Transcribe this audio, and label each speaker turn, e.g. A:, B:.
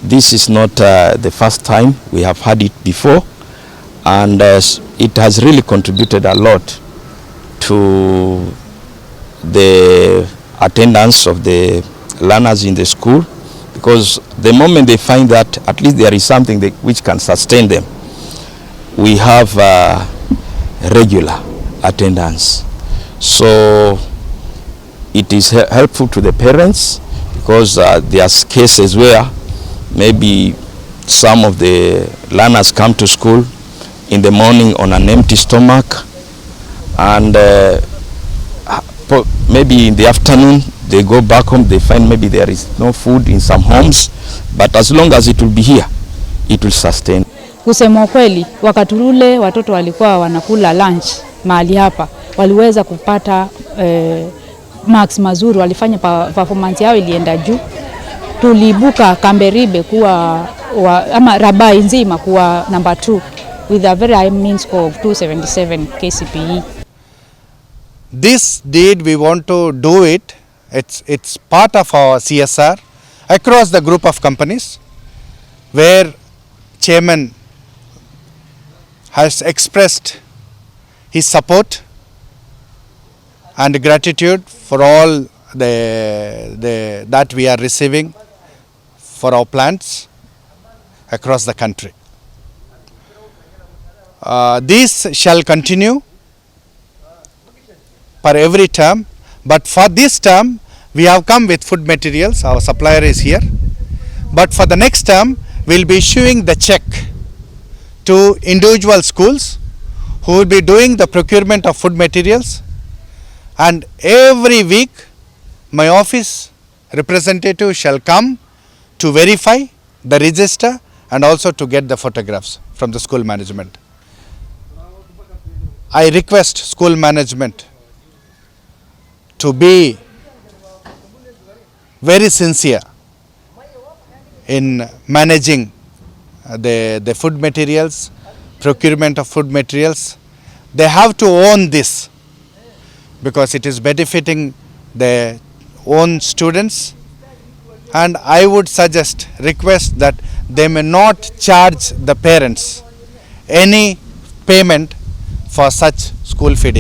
A: This is not the first time. We have had it before, and it has really contributed a lot to the attendance of the learners in the school, because the moment they find that at least there is something which can sustain them, we have regular attendance. So it is helpful to the parents, because there are cases where maybe some of the learners come to school in the morning on an empty stomach, and maybe in the afternoon they go back home, they find maybe there is no food in some homes, but as long as it will be here, it will sustain.
B: Kusema kweli, wakati ule watoto walikuwa wanakula lunch mahali hapa, waliweza kupata marks mazuri, walifanya performance yao ilienda juu. Tulibuka Kamberibe kuwa ama Rabai nzima kuwa number 2 with a very high mean score of 277 KCPE.
C: This deed we want to do it. It's part of our CSR across the group of companies, where chairman has expressed his support and gratitude for all that we are receiving for our plants across the country. This shall continue for every term, but for this term we have come with food materials. Our supplier is here, but for the next term we will be issuing the check to individual schools who will be doing the procurement of food materials, and every week my office representative shall come to verify the register and also to get the photographs from the school management. I request school management to be very sincere in managing the food materials, procurement of food materials. They have to own this, because it is benefiting their own students, and I would request that they may not charge the parents any payment for such school feeding.